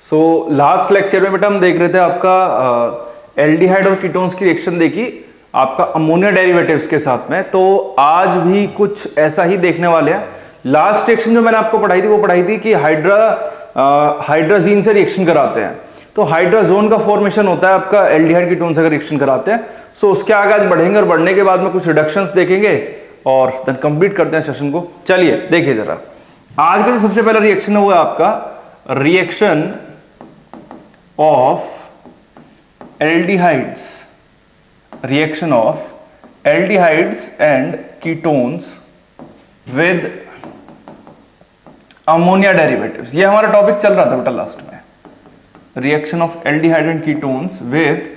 So last lecture में बेटा हम देख रहे थे आपका एल्डिहाइड और कीटोन्स की रिएक्शन देखी आपका अमोनिया डेरिवेटिव्स के साथ में। तो आज भी कुछ ऐसा ही देखने वाले हैं। लास्ट रिएक्शन जो मैंने आपको पढ़ाई थी वो पढ़ाई थी कि हाइड्राजीन से रिएक्शन कराते हैं तो हाइड्राजोन का फॉर्मेशन होता है आपका एल्डिहाइड कीटोन से अगर रिएक्शन कराते हैं। सो उसके आगे आज बढ़ेंगे और बढ़ने के बाद में कुछ रिडक्शंस देखेंगे और देन कंप्लीट करते हैं सेशन को। चलिए देखिए जरा, आज का जो सबसे पहला रिएक्शन है वो है आपका reaction of aldehydes, reaction of aldehydes and ketones with ammonia derivatives। ये हमारा टॉपिक चल रहा था बेटा लास्ट में, reaction of aldehyde and ketones with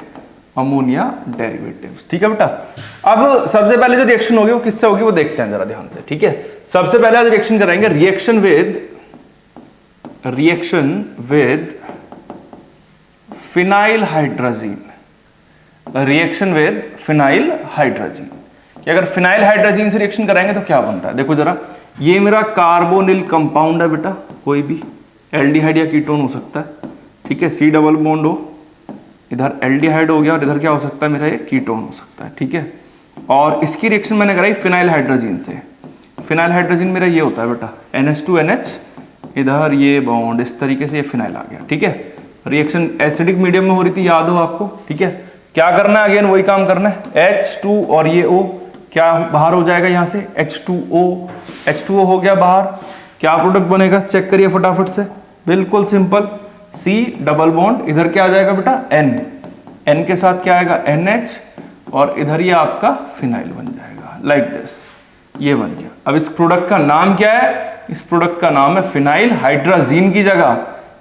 ammonia derivatives. ठीक है बेटा, अब सबसे पहले जो रिएक्शन होगी वो किससे होगी वो देखते हैं जरा ध्यान से। ठीक है, सबसे पहले आज रिएक्शन कराएंगे reaction with phenyl hydrazine. Reaction with phenyl hydrazine कि अगर फिनाइल हाइड्राजीन से रिएक्शन कराएंगे तो क्या बनता है। देखो जरा, ये मेरा कार्बोनिल कंपाउंड है बेटा, कोई भी एल्डिहाइड या कीटोन हो सकता है। ठीक है, सी डबल बॉन्ड हो, इधर एल्डिहाइड हो गया और इधर क्या हो सकता है मेरा, ये कीटोन हो सकता है। ठीक है, और इसकी रिएक्शन मैंने कराई फिनाइल हाइड्राजीन से। फिनाइल हाइड्राजीन मेरा ये होता है बेटा NH2NH, इधर ये बॉन्ड इस तरीके से ये फिनाइल आ गया। ठीक है, रिएक्शन एसिडिक मीडियम में हो रही थी, याद हो आपको। ठीक है, क्या करना है, अगेन वही काम करना है, H2 और ये O क्या बाहर हो जाएगा यहाँ से, H2O हो गया बाहर। क्या प्रोडक्ट बनेगा चेक करिए फटाफट से, बिल्कुल सिंपल, C डबल बॉन्ड, इधर क्या आ जाएगा बेटा N के साथ क्या आएगा NH और इधर ये आपका फिनाइल बन जाएगा लाइक दिस, ये बन गया। अब इस प्रोडक्ट का नाम क्या है, इस प्रोडक्ट का नाम है फिनाइल हाइड्राजीन की जगह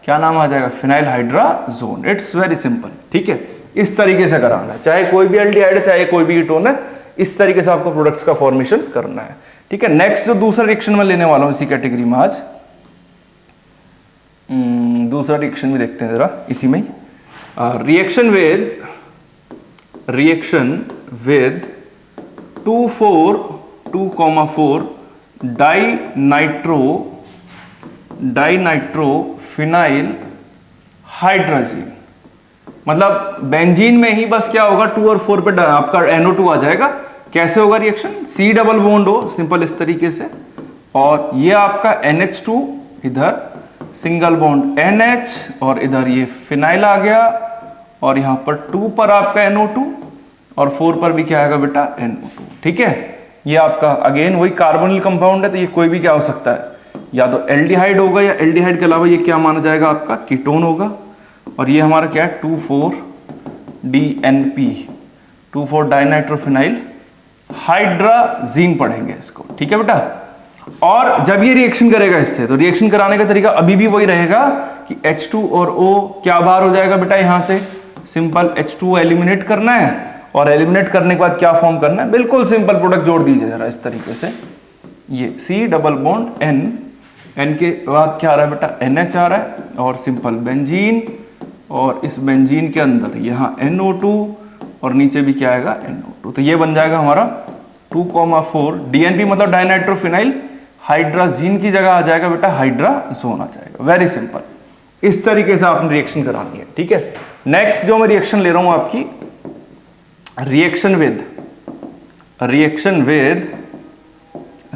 क्या नाम आ जाएगा, phenyl hydrazone. It's very simple. ठीक है, इस तरीके से कराना है, चाहे कोई भी एल्डिहाइड है चाहे कोई भी कीटोन है, इस तरीके से आपको प्रोडक्ट्स का फॉर्मेशन करना है। ठीक है, नेक्स्ट जो दूसरा रिएक्शन मैं लेने वाला हूं इसी कैटेगरी में आज, दूसरा रिएक्शन भी देखते हैं जरा इसी में। Reaction with 2,4 dinitro phenyl hydrazine. मतलब बेंजीन में ही बस क्या होगा 2 और 4 पे आपका NO2 आ जाएगा। कैसे होगा रिएक्शन, C डबल बॉन्ड हो सिंपल इस तरीके से, और ये आपका NH2 इधर सिंगल बॉन्ड NH और इधर ये फिनाइल आ गया, और यहां पर 2 पर आपका NO2 और 4 पर भी क्या आएगा बेटा NO2। ठीक है, ये आपका अगेन वही कार्बोनिल कंपाउंड है, तो ये कोई भी क्या हो सकता है, या तो एल्डिहाइड होगा या एल्डिहाइड के अलावा ये क्या माना जाएगा आपका कीटोन होगा। और ये हमारा क्या है 2,4-DNP 2,4 डाइनाइट्रोफिनाइल हाइड्राजीन पढ़ेंगे इसको। ठीक है बेटा, और जब ये रिएक्शन करेगा इससे, तो रिएक्शन कराने का तरीका अभी भी वही रहेगा कि H2 और O क्या बाहर हो जाएगा बेटा, यहां से सिंपल H2O एलिमिनेट करना है, और एलिमिनेट करने के बाद क्या फॉर्म करना है, बिल्कुल सिंपल प्रोडक्ट जोड़ दीजिए जरा इस तरीके से, ये C डबल बॉन्ड N के बाद क्या आ रहा है बेटा NH आ रहा है, और सिंपल बेंजीन, और इस बेंजीन के अंदर यहाँ NO2 और नीचे भी क्या आएगा NO2। तो ये बन जाएगा हमारा 2,4 DNP मतलब डाइनाइट्रोफिनाइल हाइड्राजीन की जगह आ जाएगा बेटा हाइड्राजोन आ जाएगा। वेरी सिंपल, इस तरीके से आपने रिएक्शन करानी है। ठीक है, नेक्स्ट जो मैं रिएक्शन ले रहा हूं आपकी, रिएक्शन विद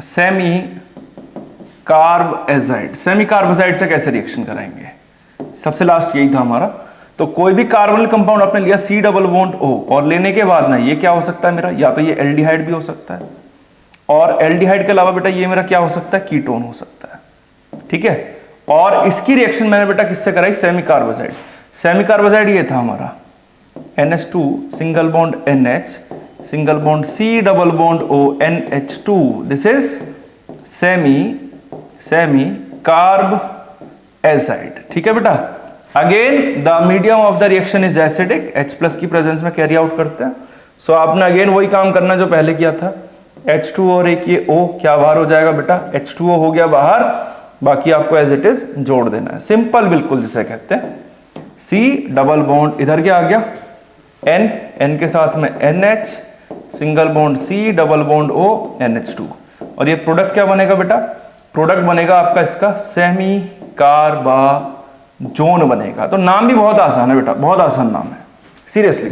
सेमी कार्बोजाइड। सेमी कार्बोजाइड से कैसे रिएक्शन कराएंगे, सबसे लास्ट यही था हमारा। तो कोई भी कार्बोनिल कंपाउंड आपने लिया C डबल बॉन्ड O, और लेने के बाद ना ये क्या हो सकता है मेरा, या तो ये एल्डिहाइड भी हो सकता है, और एल्डिहाइड के अलावा बेटा ये मेरा क्या हो सकता है, कीटोन हो सकता है। ठीक है, और इसकी रिएक्शन मैंने बेटा किससे कराई, सेमी कार्बोजाइड। सेमी कार्बोजाइड ये था हमारा NH2 single bond NH single bond C double bond O NH2, this is semi carb azide. ठीक है बेटा, again the medium of the reaction is acidic, H+ की प्रेजेंस में कैरी आउट करते हैं। सो आपने अगेन वही काम करना जो पहले किया था, H2 और एक ये O क्या बाहर हो जाएगा बेटा, H2O हो गया बाहर, बाकी आपको एज इट इज जोड़ देना है, सिंपल बिल्कुल जिसे कहते हैं। C डबल बॉन्ड इधर क्या आ गया N के साथ में NH single bond C double bond O NH2, और ये प्रोडक्ट क्या बनेगा बेटा, प्रोडक्ट बनेगा आपका इसका सेमी कार्बोनेट जोन बनेगा। तो नाम भी बहुत आसान है बेटा, बहुत आसान नाम है, सीरियसली,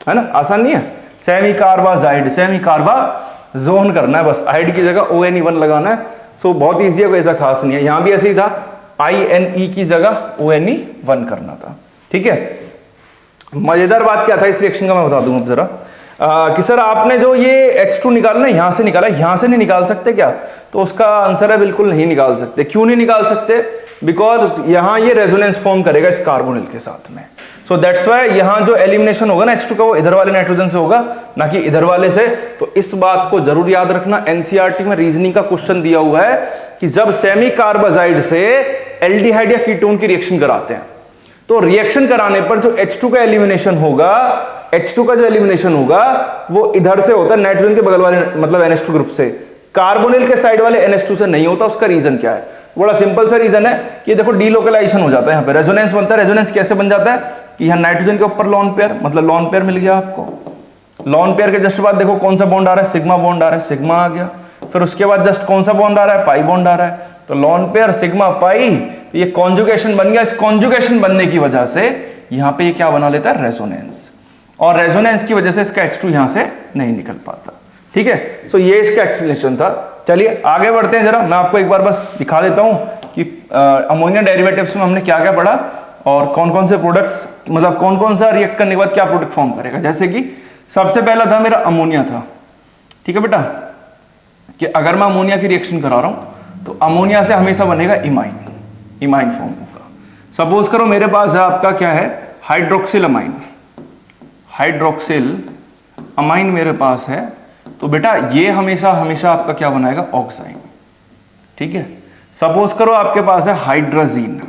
है ना, आसान नहीं है। सेमी कार्बाजाइड, सेमी कार्बाजोन करना है बस, आइड की जगह ONE1 लगाना है। सो बहुत ईजी है, कोई ऐसा खास नहीं है। यहां भी ऐसे ही था, INE की जगह ONE1 करना था, ठीक है। मजेदार बात क्या था इस रिएक्शन का मैं बता दूं अब जरा, कि सर आपने जो ये H2 निकालना है यहां से निकाला, यहां से नहीं निकाल सकते क्या? तो उसका आंसर है बिल्कुल नहीं निकाल सकते। क्यों नहीं निकाल सकते? बिकॉज यहां ये रेजोनेंस फॉर्म करेगा इस कार्बोनिल के साथ में। सो दैट्स व्हाई यहां जो एलिमिनेशन होगा ना H2 का, वो इधर वाले नाइट्रोजन से होगा, ना कि इधर वाले से। तो इस बात को जरूर याद रखना, एनसीईआरटी में रीजनिंग का क्वेश्चन दिया हुआ है कि जब सेमी कार्बाजाइड से एल्डिहाइड या कीटोन की रिएक्शन कराते हैं, तो रिएक्शन कराने पर जो H2 का एलिमिनेशन होगा, H2 का जो एलिमिनेशन होगा वो इधर से होता है, नाइट्रोजन के बगल वाले मतलब NH2 ग्रुप से, कार्बोनिल के साइड वाले NH2 से नहीं होता। उसका रीजन क्या है? बड़ा सिंपल सा रीजन है कि देखो डीलोकलाइजेशन हो जाता है, यहाँ पे रेजोनेंस बनता है। रेजोनेंस कैसे बन जाता है कि यहाँ नाइट्रोजन के ऊपर लॉन पेयर, मतलब लॉन पेयर मिल गया आपको। लॉन पेयर के जस्ट बाद देखो कौन सा बॉन्ड आ रहा है, सिग्मा बॉन्ड आ रहा है, सिग्मा आ गया। फिर उसके बाद जस्ट कौन सा बॉन्ड आ रहा है, पाई बॉन्ड आ रहा है। तो लॉन पेयर सिग्मा पाई, ये कॉन्जुगेशन बन गया। इस कॉन्जुगेशन बनने की वजह से यहाँ पे ये क्या बना लेता है, रेजोनेंस, और रेजोनेंस की वजह से इसका H2 यहां से नहीं निकल पाता, ठीक है। सो ये इसका एक्सप्लेनेशन था। चलिए आगे बढ़ते हैं जरा, मैं आपको एक बार बस दिखा देता हूं कि अमोनिया डेरिवेटिव्स में हमने क्या क्या पढ़ा और कौन कौन से प्रोडक्ट्स, मतलब कौन कौन सा रिएक्ट करने के बाद क्या प्रोडक्ट फॉर्म करेगा। जैसे कि सबसे पहला था मेरा अमोनिया था, ठीक है बेटा, कि अगर मैं अमोनिया की रिएक्शन करा रहा हूं तो अमोनिया से हमेशा बनेगा इमाइन, इमाइन फॉर्म होगा। सपोज करो मेरे पास है आपका क्या है, हाइड्रोक्सिल अमाइन, हाइड्रोक्सिल अमाइन मेरे पास है, तो बेटा ये हमेशा हमेशा आपका क्या बनाएगा, ऑक्साइन, ठीक है। सपोज करो आपके पास है हाइड्राजीन,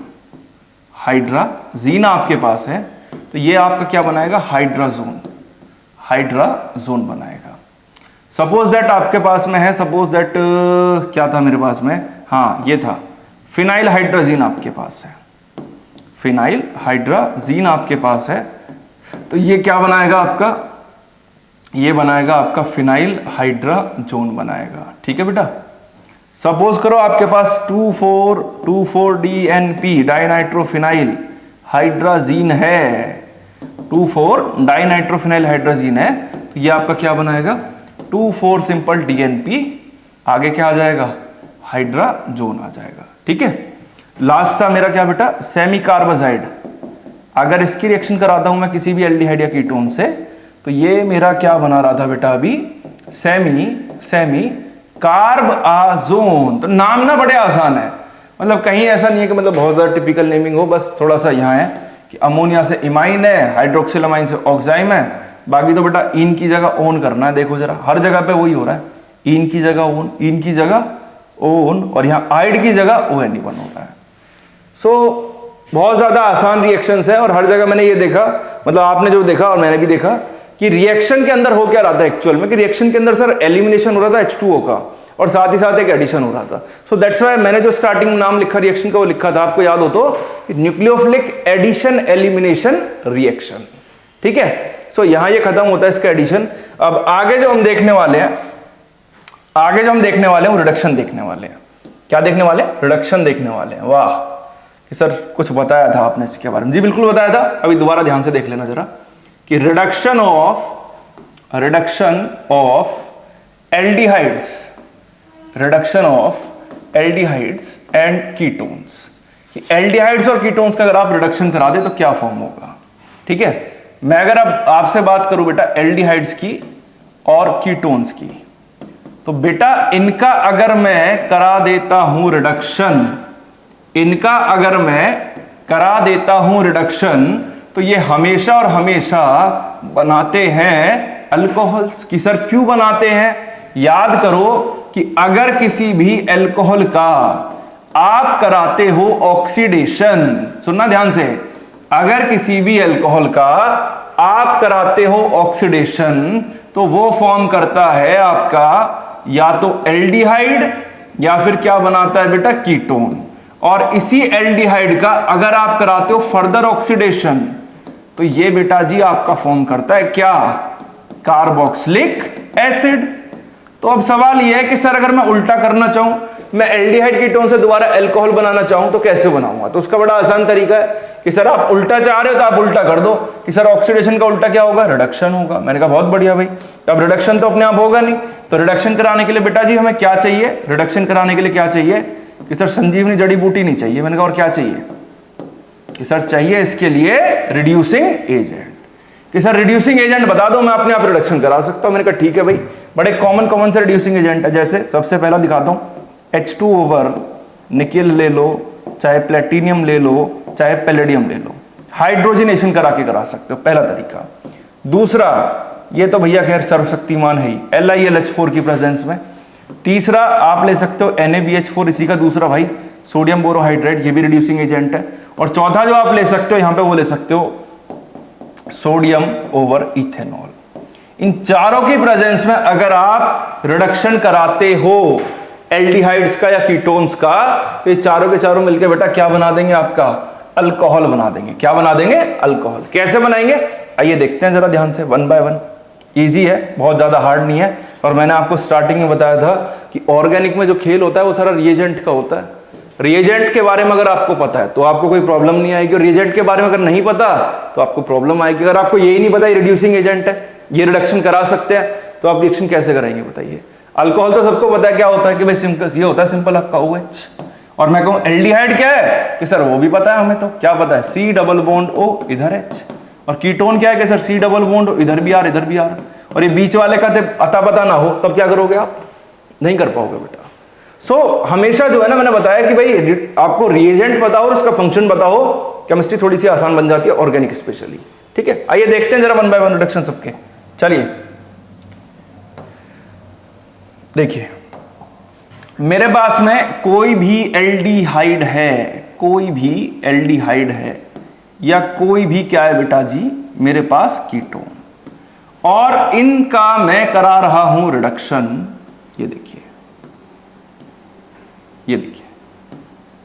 हाइड्राजीन आपके पास है, तो ये आपका क्या बनाएगा, हाइड्राजोन, हाइड्राजोन बनाएगा। सपोज दैट आपके पास में है, सपोज दैट क्या था मेरे पास में, हाँ ये था फिनाइल हाइड्राजीन आपके पास है, फिनाइल हाइड्राजीन आपके पास है, तो ये क्या बनाएगा आपका, ये बनाएगा आपका फिनाइल हाइड्राजोन बनाएगा, ठीक है बेटा। सपोज करो आपके पास 2,4-2,4-DNP डाइनाइट्रोफिनाइल हाइड्राजीन है, 2,4-डाइनाइट्रोफिनाइल हाइड्राजीन है, तो ये आपका क्या बनाएगा, 2,4 सिंपल DNP, आगे क्या आ जाएगा, हाइड्राजोन आ जाएगा, ठीक है। लास्ट था मेरा क्या बेटा, सेमी कार्बाजाइड। अगर इसकी रिएक्शन कराता हूं मैं किसी भी एल्डिहाइड या कीटोन से, तो ये मेरा क्या बना रहा था बेटा अभी, सेमी कार्बाजोन। तो नाम ना बड़े आसान है, मतलब कहीं ऐसा नहीं है कि मतलब बहुत ज्यादा टिपिकल नेमिंग हो, बस थोड़ा सा यहाँ है कि अमोनिया से इमाइन है, हाइड्रोक्सिल अमाइन से ऑक्साइम है, बाकी तो बेटा इन की जगह ओन करना है। देखो जरा हर जगह पे वही हो रहा है, इन की जगह ओन, इन की जगह ओन, और यहाँ आइड की जगह ONE1 हो रहा है। सो बहुत ज्यादा आसान रिएक्शंस है, और हर जगह मैंने ये देखा, मतलब आपने जो देखा और मैंने भी देखा कि रिएक्शन के अंदर हो क्या रहा था एक्चुअल में, कि रिएक्शन के अंदर सर एलिमिनेशन हो रहा था H2O का, और साथ ही साथ एक एडिशन हो रहा था। सो दैट्स व्हाई मैंने जो स्टार्टिंग में नाम लिखा रिएक्शन का वो लिखा था, आपको याद हो तो, न्यूक्लियोफिलिक एडिशन एलिमिनेशन रिएक्शन, ठीक है। सो यहां ये खत्म होता है इसका एडिशन। अब आगे जो हम देखने वाले हैं, आगे जो हम देखने वाले हैं वो रिडक्शन देखने वाले हैं। क्या देखने वाले हैं, रिडक्शन देखने वाले हैं। वाह कि सर कुछ बताया था आपने इसके बारे में, जी बिल्कुल बताया था। अभी दोबारा ध्यान से देख लेना जरा कि reduction of aldehydes, reduction of aldehydes and ketones, कि एल्डिहाइड्स और कीटोन्स का अगर आप रिडक्शन करा दे तो क्या फॉर्म होगा, ठीक है। मैं अगर अब आपसे बात करूं बेटा एल्डिहाइड्स की और कीटोन्स की, तो बेटा इनका अगर मैं करा देता हूं रिडक्शन, इनका अगर मैं करा देता हूं रिडक्शन, तो ये हमेशा और हमेशा बनाते हैं अल्कोहल्स की। सर क्यों बनाते हैं, याद करो कि अगर किसी भी अल्कोहल का आप कराते हो ऑक्सीडेशन, सुनना ध्यान से, अगर किसी भी अल्कोहल का आप कराते हो ऑक्सीडेशन, तो वो फॉर्म करता है आपका या तो एल्डिहाइड या फिर क्या बनाता है बेटा, कीटोन। और इसी एल्डिहाइड का अगर आप कराते हो फर्दर ऑक्सीडेशन, तो ये बेटा जी आपका फॉर्म करता है क्या, कार्बोक्सिलिक एसिड। तो अब सवाल यह है कि सर अगर मैं उल्टा करना चाहूं, मैं एल्डिहाइड कीटोन से दोबारा अल्कोहल बनाना चाहूं तो कैसे बनाऊंगा? तो उसका बड़ा आसान तरीका है कि सर आप उल्टा चाह रहे हो तो आप उल्टा कर दो कि सर ऑक्सीडेशन का उल्टा क्या होगा? रिडक्शन होगा। मैंने कहा बहुत बढ़िया भाई, तो अब रिडक्शन तो अपने आप होगा नहीं, तो रिडक्शन कराने के लिए बेटा जी हमें क्या चाहिए? रिडक्शन कराने के लिए क्या चाहिए कि सर संजीवनी जड़ी बूटी नहीं चाहिए। मैंने कहा और क्या चाहिए कि सर चाहिए इसके लिए रिड्यूसिंग एजेंट, कि सर रिड्यूसिंग एजेंट बता दो, मैं अपने आप रिडक्शन करा सकता हूं। मैंने कहा ठीक है भाई, बड़े कॉमन से रिड्यूसिंग एजेंट है, जैसे सबसे पहला दिखाता हूं, H2 ओवर निकेल ले लो, चाहे प्लेटिनियम ले लो, चाहे पैलेडियम ले लो, हाइड्रोजनेशन करा के करा सकते हो, पहला तरीका। दूसरा, ये तो भैया खैर सर्वशक्तिमान है ही, LiLH4 की प्रेजेंस में। तीसरा आप ले सकते हो NaBH4, इसी का दूसरा भाई सोडियम बोरोहाइड्रेट, ये भी रिड्यूसिंग एजेंट है। और चौथा जो आप ले सकते हो यहां पे, वो ले सकते हो सोडियम ओवर इथेनॉल। इन चारों की प्रेजेंस में अगर आप रिडक्शन कराते हो एल्डिहाइड्स का या कीटोन्स का, तो ये चारों के चारों मिलकर बेटा क्या बना देंगे? आपका अल्कोहल बना देंगे। क्या बना देंगे? अल्कोहल। कैसे बनाएंगे? आइए देखते हैं जरा ध्यान से, वन बाय वन। इजी है, बहुत ज्यादा हार्ड नहीं है। और मैंने आपको स्टार्टिंग में बताया था कि ऑर्गेनिक में जो खेल होता है वो सारा रिएजेंट का होता है। रिएजेंट के बारे में अगर आपको पता है तो आपको कोई प्रॉब्लम नहीं आएगी, और रिएजेंट के बारे में अगर नहीं पता तो आपको प्रॉब्लम आएगी। अगर आपको यही नहीं पता ये रिड्यूसिंग एजेंट है, ये रिडक्शन करा सकते हैं, तो आप रिएक्शन कैसे कराएंगे बताइए? अल्कोहल तो सबको पता है क्या होता है कि भाई सिंपल ये होता है, सिंपल आपका OH। और मैं कहूं एल्डिहाइड क्या है कि सर वो भी पता है हमें, तो क्या पता है? C डबल बॉन्ड O इधर H। और कीटोन क्या है कि sir C double bond O इधर भी R इधर भी R। और ये बीच वाले का अता पता ना हो तब क्या करोगे? आप नहीं कर पाओगे बेटा। हमेशा जो है ना, मैंने बताया कि भाई आपको रिएजेंट पता हो और उसका फंक्शन पता हो, केमिस्ट्री थोड़ी सी आसान बन जाती है, ऑर्गेनिक स्पेशली। ठीक है, आइए देखते हैं जरा वन बाय वन रिडक्शन सबके। चलिए देखिए, मेरे पास में कोई भी एल्डिहाइड है, कोई भी एल्डिहाइड है, या कोई भी क्या है बेटा जी मेरे पास कीटोन, और इनका मैं करा रहा हूं रिडक्शन। ये देखिए, ये देखिए,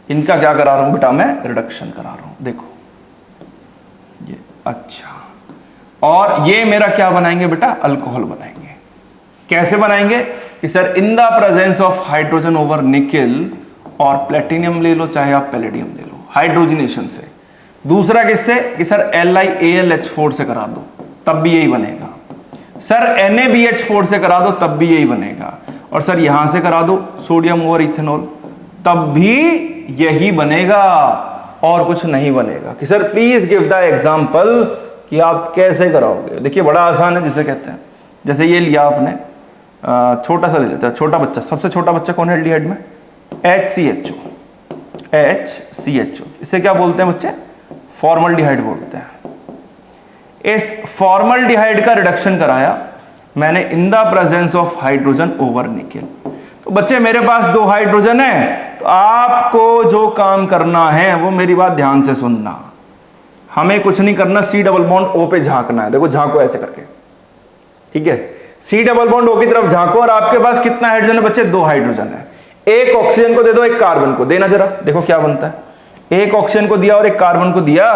इनका क्या करा रहा हूं बेटा? मैं रिडक्शन करा रहा हूं। देखो ये, अच्छा, और ये मेरा क्या बनाएंगे बेटा? अल्कोहल बनाएंगे। कैसे बनाएंगे कि sir in the presence of hydrogen over nickel, और प्लेटिनियम ले लो चाहे आप पैलेडियम ले लो, हाइड्रोजनेशन से। दूसरा किससे कि सर LiAlH4 से करा दो तब भी यही बनेगा। सर NaBH4 से करा दो तब भी यही बनेगा। और सर यहां से करा दो सोडियम ओवर इथेनॉल तब भी यही बनेगा, और कुछ नहीं बनेगा। कि sir please give the example कि आप कैसे कराओगे। देखिए बड़ा आसान है, जिसे कहते हैं, जैसे ये लिया आपने, छोटा सा ले लेते हैं, छोटा बच्चा, सबसे छोटा बच्चा कौन है एल्डिहाइड में? HCHO। इसे क्या बोलते हैं बच्चे? फॉर्मल्डिहाइड बोलते हैं। इस फॉर्मल्डिहाइड का रिडक्शन कराया मैंने इन the presence of hydrogen over nickel. तो बच्चे मेरे पास दो हाइड्रोजन है, तो आपको जो काम करना है वो मेरी बात ध्यान से सुनना। हमें कुछ नहीं करना, C डबल बॉन्ड O पे झांकना है। देखो झांको ऐसे करके, ठीक है? C डबल बॉन्ड O की तरफ झांको, और आपके पास कितना हाइड्रोजन है बच्चे? दो हाइड्रोजन है। एक ऑक्सीजन को दे दो, एक कार्बन को देना, जरा देखो क्या बनता है। एक ऑक्सीजन को दिया और एक कार्बन को दिया,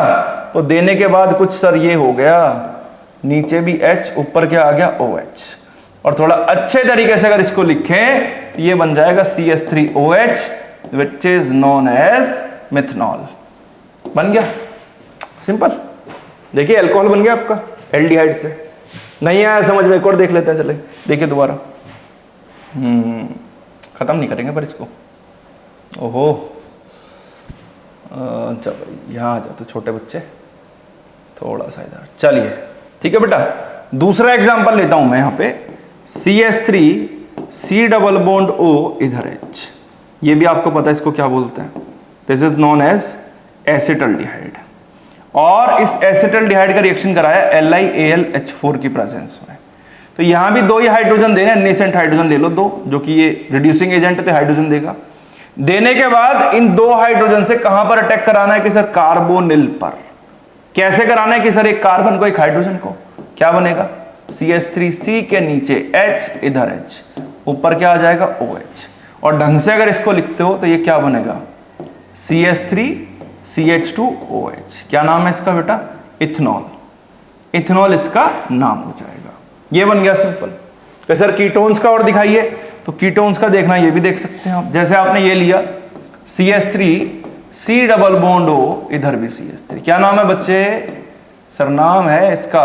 तो देने के बाद कुछ सर ये हो गया, नीचे भी H, ऊपर क्या आ गया? OH। और थोड़ा अच्छे तरीके से अगर इसको लिखें तो ये बन जाएगा CH3OH which is known as methanol. बन गया, सिंपल। देखिए अल्कोहल बन गया आपका एल्डिहाइड से। नहीं आया समझ में? एक और देख लेते हैं, चले देखिए दोबारा। खत्म नहीं करेंगे पर इसको। ओहो, चलो यहाँ आ जाओ तो छोटे बच्चे, थोड़ा सा इधर। चलिए ठीक है बेटा, दूसरा एग्जांपल लेता हूं मैं यहाँ पे। CH3 C double bond O इधर H, ये भी आपको पता है इसको क्या बोलते हैं? This is known as acetaldehyde. और इस एसिटल्डिहाइड का रिएक्शन कराया LiAlH4 की प्रेजेंस में। तो यहां भी दो ही हाइड्रोजन देने, नेसेंट हाइड्रोजन ले लो दो, जो कि ये रिड्यूसिंग एजेंट है तो हाइड्रोजन देगा। देने के बाद इन दो हाइड्रोजन से कहां पर अटैक कराना है कि सर कार्बोनिल पर। कैसे कराना है कि सर एक कार्बन को एक हाइड्रोजन को, क्या बनेगा? CH3C के नीचे H, इधर H, ऊपर क्या आ जाएगा? OH। और ढंग से अगर इसको लिखते हो तो ये क्या बनेगा? CH3 CH2OH। क्या नाम है इसका बेटा? इथेनॉल। इथेनॉल इसका नाम हो जाएगा। ये बन गया सिंपल। तो सर कीटोन्स का और दिखाइए, तो कीटोन्स का देखना ये भी देख सकते हैं आप। जैसे आपने ये लिया CH3 C double bond O, इधर भी CH3, क्या नाम है बच्चे? सर नाम है इसका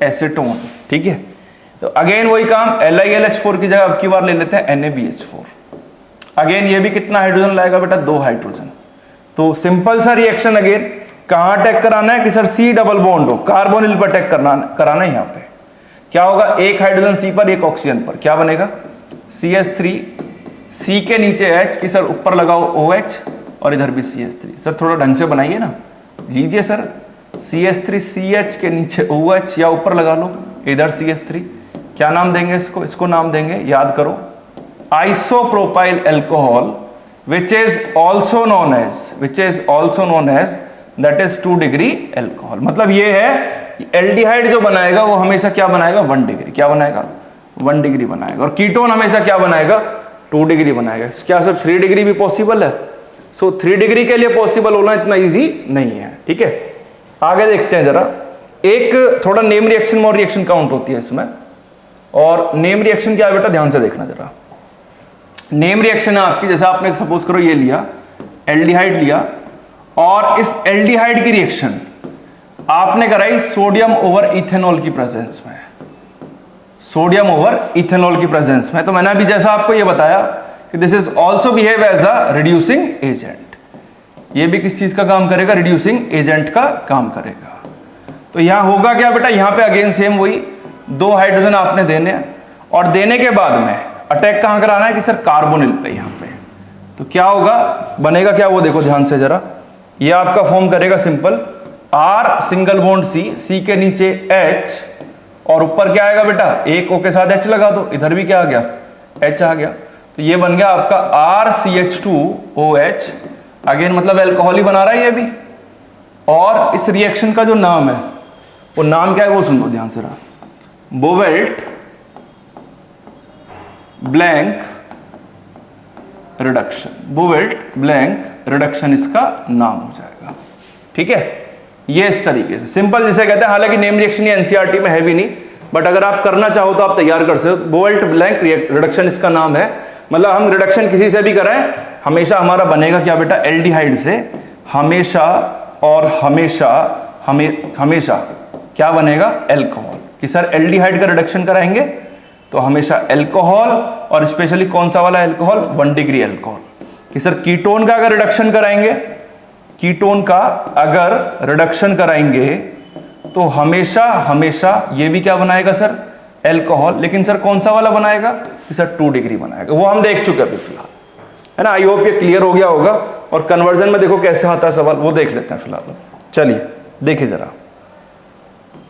एसीटोन। ठीक है, तो अगेन वही काम, LiLH4 की जगह अब की बार ले लेते हैं NaBH4। अगेन ये भी कितना हाइड्रोजन लाएगा बेटा? 2 हाइड्रोजन। तो सिंपल सा रिएक्शन अगेन कहां अटैक कराना है कि सर C डबल बॉन्ड हो, कार्बोनिल पर अटैक कराना है। यहां पे क्या होगा? एक हाइड्रोजन C पर, एक ऑक्सीजन पर, क्या बनेगा? CH3 C के नीचे H की सर ऊपर लगाओ OH और इधर भी CH3। सर थोड़ा ढंग से बनाइए ना, लीजिए सर CH3 CH के नीचे OH या ऊपर लगा लो, इधर CH3। क्या नाम देंगे इसको? इसको नाम देंगे, याद करो, isopropyl alcohol which is also known as that is 2 degree alcohol. मतलब ये है कि एल्डिहाइड जो बनाएगा वो हमेशा क्या बनाएगा? 1 डिग्री। क्या बनाएगा? 1 डिग्री बनाएगा। और कीटोन हमेशा क्या बनाएगा? 2 डिग्री बनाएगा। क्या सर 3 डिग्री भी पॉसिबल है? सो 3 डिग्री के लिए पॉसिबल होना इतना इजी नहीं है। ठीक है, आगे देखते हैं जरा। एक थोड़ा name reaction more reaction count होती है इसमें, और नेम रिएक्शन क्या है बेटा? ध्यान से देखना जरा। नेम रिएक्शन है आपकी, जैसे आपने सपोज करो ये लिया एल्डिहाइड लिया, और इस एल्डिहाइड की रिएक्शन आपने कराई सोडियम ओवर इथेनॉल की प्रेजेंस में, सोडियम ओवर इथेनॉल की प्रेजेंस में। तो मैंने अभी जैसा आपको ये बताया कि this is also behave as a reducing agent. ये भी किस चीज का काम करेगा? रिड्यूसिंग एजेंट का काम करेगा। तो यहां होगा क्या बेटा? यहां पे अगेन सेम वही 2 हाइड्रोजन आपने देने हैं, और देने के बाद में अटैक कहां कराना है कि सर कार्बोनिल पे। यहां पे तो क्या होगा? बनेगा क्या? वो देखो ध्यान से जरा। ये आपका फॉर्म करेगा simple R single bond C के नीचे H, और ऊपर क्या आएगा बेटा? एक O के साथ H लगा दो, इधर भी क्या आ गया? H आ गया। तो ये बन गया आपका RCH2OH। अगेन मतलब एल्कोहल ही बना रहा है ये भी। और इस रिएक्शन का जो नाम है, वो नाम क्या है वो सुन लो ध्यान से रहा, बोवेल्ट ब्लैंक रिडक्शन। बोवेल्ट ब्लैंक रिडक्शन इसका नाम हो जाएगा। ठीक है, ये इस तरीके से सिंपल जिसे कहते हैं। हालांकि नेम रिएक्शन ये एनसीईआरटी में है भी नहीं, बट अगर आप करना चाहो तो आप तैयार कर सकते हो। बोवेल्ट ब्लैंक रिडक्शन इसका नाम है। मतलब हम रिडक्शन किसी से भी कराएं, हमेशा हमारा बनेगा क्या बेटा? एल्डिहाइड से हमेशा और हमेशा क्या बनेगा? एल्कोहल। कि सर एल्डिहाइड का रिडक्शन कराएंगे तो हमेशा एल्कोहल, और स्पेशली कौन सा वाला एल्कोहल? 1 degree alcohol. कि सर कीटोन का अगर रिडक्शन कराएंगे, कीटोन का अगर रिडक्शन कराएंगे तो हमेशा ये भी क्या बनाएगा सर? एल्कोहल। लेकिन सर कौन सा वाला बनाएगा? कि सर 2 डिग्री बनाएगा। वो हम देख चुके अभी फिलहाल, है ना। आई होप ये क्लियर हो गया होगा। और कन्वर्जन में देखो कैसे आता है सवाल, वो देख लेते हैं फिलहाल। चलिए देखिए जरा।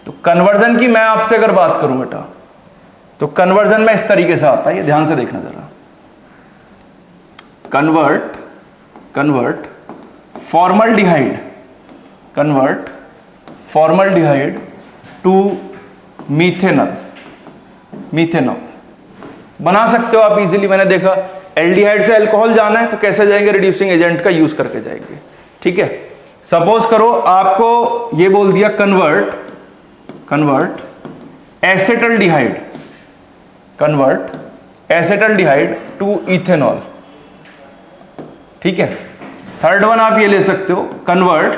तो कन्वर्जन की मैं आपसे अगर बात करूं बेटा, तो कन्वर्जन में इस तरीके से आता है, ये ध्यान से देखना जरा। कन्वर्ट फॉर्मल्डिहाइड टू मीथेनॉल बना सकते हो आप इजीली। मैंने देखा एल्डिहाइड से एल्कोहल जाना है तो कैसे जाएंगे? रिड्यूसिंग एजेंट का यूज करके जाएंगे। ठीक है, सपोज करो आपको ये बोल दिया कन्वर्ट एसेटल्डिहाइड टू इथेनॉल। ठीक है, थर्ड वन आप ये ले सकते हो, convert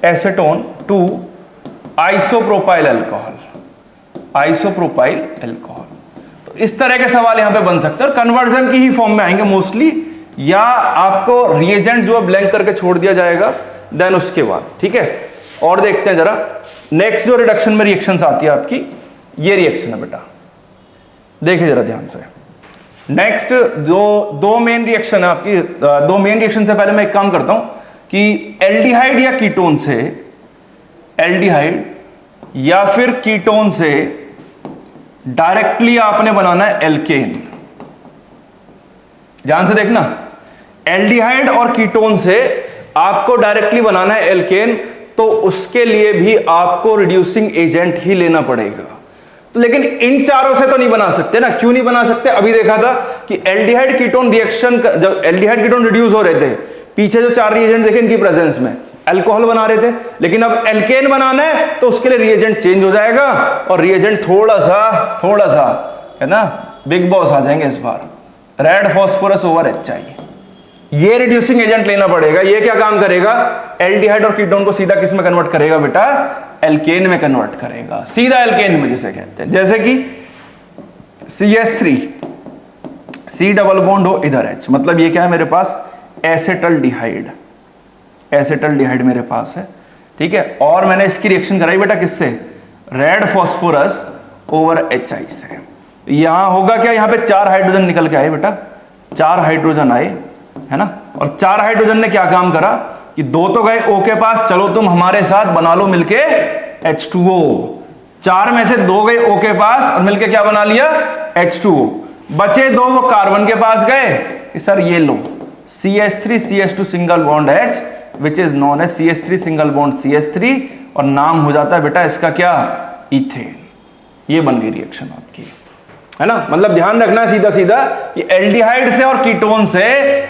acetone to isopropyl alcohol. तो इस तरह के सवाल यहां पे बन सकते हैं, और कन्वर्जन की ही फॉर्म में आएंगे मोस्टली, या आपको रिएजेंट जो है ब्लैंक करके छोड़ दिया जाएगा देन उसके बाद। ठीक है, और देखते हैं जरा नेक्स्ट जो रिडक्शन में रिएक्शंस आती है आपकी, ये रिएक्शन है बेटा, देखिए जरा ध्यान से। नेक्स्ट जो 2 मेन रिएक्शन है आपकी, 2 मेन रिएक्शन से पहले मैं एक काम करता हूं कि एल्डिहाइड या कीटोन से, एल्डिहाइड या फिर कीटोन से डायरेक्टली आपने बनाना है एल्केन। ध्यान से देखना, एल्डिहाइड और कीटोन से आपको डायरेक्टली बनाना है एल्केन, तो उसके लिए भी आपको रिड्यूसिंग एजेंट ही लेना पड़ेगा। तो लेकिन इन चारों से तो नहीं बना सकते ना। क्यों नहीं बना सकते? अभी देखा था कि एल्डिहाइड कीटोन रिएक्शन, जब एल्डिहाइड कीटोन रिड्यूस हो रहे थे, पीछे जो 4 रिएजेंट देखे इनकी प्रेजेंस में, अल्कोहल बना रहे थे, लेकिन अब एल्केन बनाना है तो उसके लिए रिएजेंट चेंज हो जाएगा और रिएजेंट थोड़ा सा है ना, बिग बॉस आ जाएंगे इस बार, रेड फॉस्फोरस ओवर HI। ये रिड्यूसिंग एजेंट लेना पड़ेगा। ये क्या काम करेगा, एल्डिहाइड और कीटोन को सीधा किस में कन्वर्ट करेगा बेटा, एल्केन में कन्वर्ट करेगा, सीधा एल्केन में जिसे कहते हैं। जैसे कि CH3 C डबल बॉन्ड हो इधर H, मतलब ये क्या है मेरे पास, एसेटल्डिहाइड मेरे पास है, ठीक है। और मैंने इसकी रिएक्शन कराई बेटा किससे, रेड फॉस्फोरस ओवर HI से। यहां होगा क्या, यहां पे 4 हाइड्रोजन निकल के आए बेटा, 4 हाइड्रोजन आए, है ना। और 4 हाइड्रोजन ने क्या काम करा कि 2 तो गए O के पास, चलो तुम हमारे साथ बना लो मिलके H2O। 4 में से 2 गए O के पास और मिलके क्या बना लिया, H2O। बचे 2 वो कार्बन के पास गए कि सर ये लो CH3 CH2 single bond H which is known as CH3 single bond CH3, और नाम हो जाता है बेटा इसका क्या, इथेन। ये बन गई रिएक्शन आपकी, है ना। मतलब ध्यान रखना सीधा कि एल्डिहाइड से और कीटोन से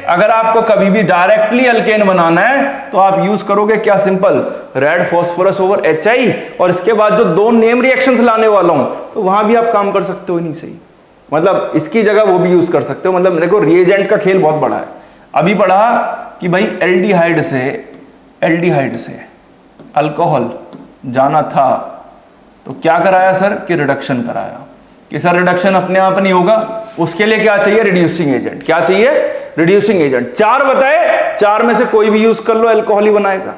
अगर आपको कभी भी डायरेक्टली अल्केन बनाना है तो आप यूज करोगे क्या, simple red phosphorus over HI, और इसके बाद जो 2 नेम रिएक्शंस लाने वाला हूं तो वहां भी आप काम कर सकते हो, नहीं सही, मतलब इसकी जगह वो भी यूज कर सकते हो। मतलब देखो रिएजेंट का खेल बहुत बड़ा है। अभी पढ़ा कि भाई एल्डिहाइड से अल्कोहल जाना था तो क्या कराया सर, कि रिडक्शन कराया, कि सर रिडक्शन अपने आप नहीं होगा, उसके लिए क्या चाहिए, रिड्यूसिंग एजेंट। क्या चाहिए, रिड्यूसिंग एजेंट। 4 बताए, 4 में से कोई भी यूज कर लो, अल्कोहल ही बनाएगा।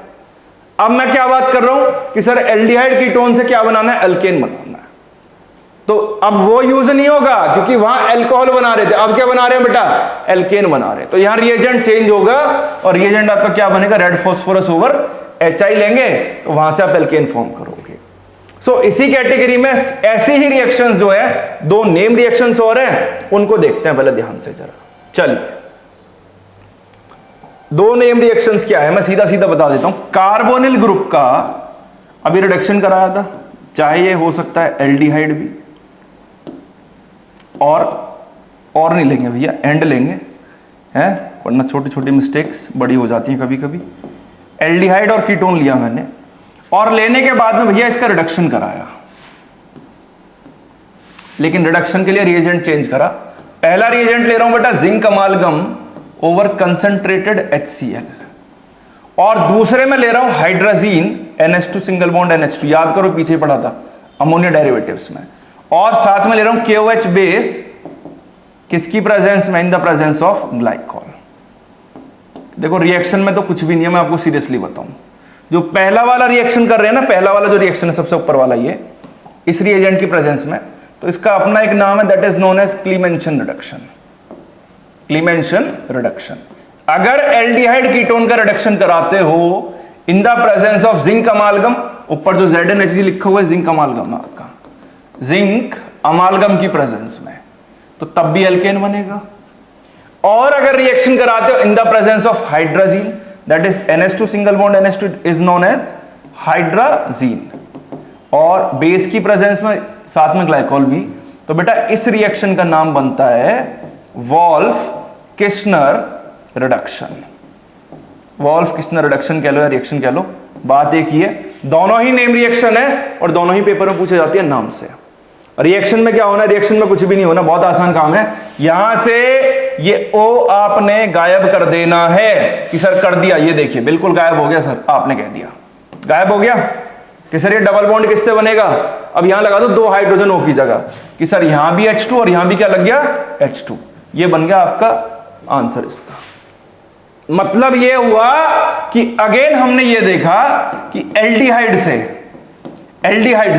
अब मैं क्या बात कर रहा हूं कि सर एल्डिहाइड कीटोन से क्या बनाना है, अल्केन बनाना है, तो अब वो यूज नहीं होगा क्योंकि वहां अल्कोहल बना रहे थे, अब क्या बना रहे हैं बेटा, एल्केन बना रहे हैं। तो यहां रिएजेंट चेंज होगा और रिएजेंट आपका क्या बनेगा, रेड फॉस्फोरस ओवर HI लेंगे तो वहां से आप एल्केन फॉर्म करोगे। सो इसी कैटेगरी में ऐसी ही रिएक्शंस जो है, 2 नेम रिएक्शंस और हैं, उनको देखते हैं पहले ध्यान से जरा। चलिए 2 नेम रिएक्शंस क्या है मैं सीधा बता देता हूं। कार्बोनिल ग्रुप का अभी रिडक्शन कराया था, चाहे ये हो सकता है एल्डिहाइड भी, और नहीं लेंगे भैया, एंड लेंगे, हैं, वरना छोटी छोटी मिस्टेक्स बड़ी हो जाती हैं कभी कभी। एल्डिहाइड और कीटोन लिया मैंने, और लेने के बाद में भैया इसका रिडक्शन कराया, लेकिन रिडक्शन के लिए रिएजेंट चेंज करा। पहला रिएजेंट ले रहा हूं बेटा जिंक अमालगम ओवर कंसंट्रेटेड HCl, और दूसरे में ले रहा हूं hydrazine NH2 single bond NH2, याद करो पीछे पढ़ा था अमोनिया डेरिवेटिव्स में, और साथ में ले रहा हूं KOH बेस, किसकी प्रेजेंस में, इन द प्रेजेंस ऑफ ग्लाइकॉल। देखो रिएक्शन में तो कुछ भी नहीं है, मैं आपको सीरियसली बताऊं, जो पहला वाला रिएक्शन कर रहे हैं ना, पहला वाला जो रिएक्शन है सबसे ऊपर वाला, ये इस रिएजेंट की प्रेजेंस में, तो इसका अपना एक नाम है, that is known as Clemmensen reduction. अगर एल्डिहाइड कीटोन का रिडक्शन कराते हो in the presence of zinc amalgam, ऊपर जो ZnHg लिखा हुआ है जिंक अमालगम आपका, जिंक अमालगम की प्रेजेंस में, तो तब भी एल्केन बनेगा। और अगर रिएक्शन कराते हो in the presence of hydrazine, that is NH2 single bond NH2 is known as hydrazine, और बेस की प्रेजेंस में साथ में ग्लाइकॉल भी, तो बेटा इस रिएक्शन का नाम बनता है Wolff Kishner reduction. Wolff Kishner reduction कह लो या रिएक्शन कह लो, बात एक ही है, दोनों ही नेम रिएक्शन है और दोनों ही पेपर में पूछे जाती है नाम से। रिएक्शन में क्या होना है, रिएक्शन में कुछ भी नहीं होना, बहुत आसान काम है। यहां से ये O आपने गायब कर देना है कि सर कर दिया, ये देखिए बिल्कुल गायब हो गया सर, आपने कह दिया गायब हो गया कि सर ये डबल बॉन्ड किससे बनेगा, अब यहां लगा दो 2 हाइड्रोजन O की जगह कि सर यहां भी H2 और यहां भी क्या लग गया, H2, ये बन गया आपका आंसर इसका। मतलब ये हुआ कि अगेन हमने ये देखा कि एल्डिहाइड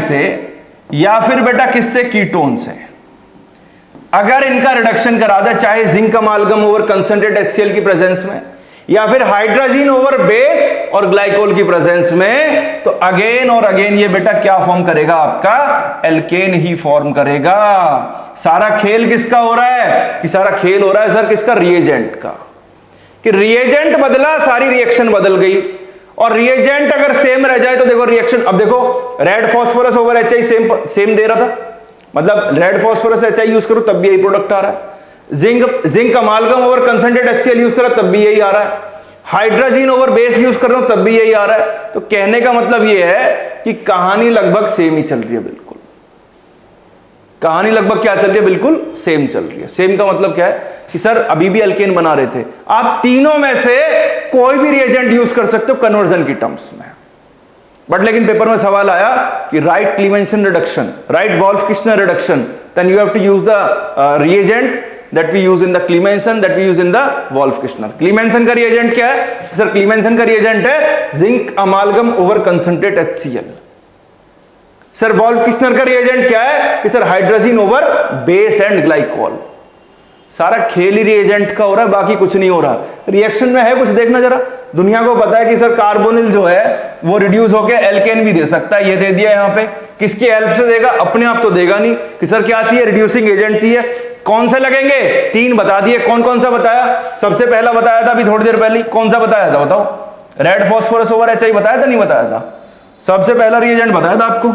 से या फिर बेटा किससे, कीटोन से, अगर इनका रिडक्शन करा दे, चाहे जिंक अमालगम ओवर कंसंट्रेटेड HCl की प्रेजेंस में या फिर हाइड्राजीन ओवर बेस और ग्लाइकोल की प्रेजेंस में, तो अगेन और अगेन ये बेटा क्या फॉर्म करेगा, आपका एल्केन ही फॉर्म करेगा। सारा खेल किसका हो रहा है, कि सारा खेल हो रहा है सर किसका, रिएजेंट का, कि रिएजेंट बदला सारी रिएक्शन बदल गई। और रिएजेंट अगर सेम रह जाए तो देखो रिएक्शन, अब देखो red phosphorus over HI same दे रहा था, मतलब रेड फॉस्फोरस HI यूज करो तब भी यही प्रोडक्ट आ रहा है, zinc अमालगम over concentrated HCl use करो तब भी यही आ रहा है। हाइड्रोजन ओवर बेस यूज कर रहा हूं तब भी यही आ रहा है। तो कहने का मतलब यह है कि कहानी लगभग सेम ही चल रही है, बिल्कुल कहानी लगभग क्या चल रही है, बिल्कुल सेम चल रही है। सेम का मतलब क्या है कि सर अभी भी एल्केन बना रहे थे, आप तीनों में से कोई भी रिएजेंट यूज कर सकते हो कन्वर्जन की टर्म्स में। बट लेकिन पेपर में सवाल आया कि right Clemmensen reduction, right Wolff Kishner reduction, then you have to use the reagent that we use in the Clemmensen, that we use in the Wolff-Kishner। Clemmensen का रिएजेंट क्या है सर? Clemmensen का reagent है zinc अमालगम over concentrate HCl। Sir Wolff-Kishner का reagent क्या है कि sir hydrogen over base and glycol. सारा खेल ही रिएजेंट का हो रहा है, बाकी कुछ नहीं हो रहा। रिएक्शन में है कुछ, देखना जरा। दुनिया को पता है कि सर कार्बोनिल जो है वो रिड्यूस होकर एल्केन भी दे सकता है, ये दे दिया यहां पे। किसकी हेल्प से देगा? अपने आप तो देगा नहीं कि सर क्या चाहिए, रिड्यूसिंग एजेंट चाहिए। कौन से लगेंगे? 3 बता दिए। कौन कौन सा बताया? सबसे पहला बताया था अभी थोड़ी देर पहले। कौन सा बताया था बताओ? रेड फॉस्फोरस ओवर HI बताया था, नहीं बताया था? सबसे पहला रिएजेंट बताया था आपको,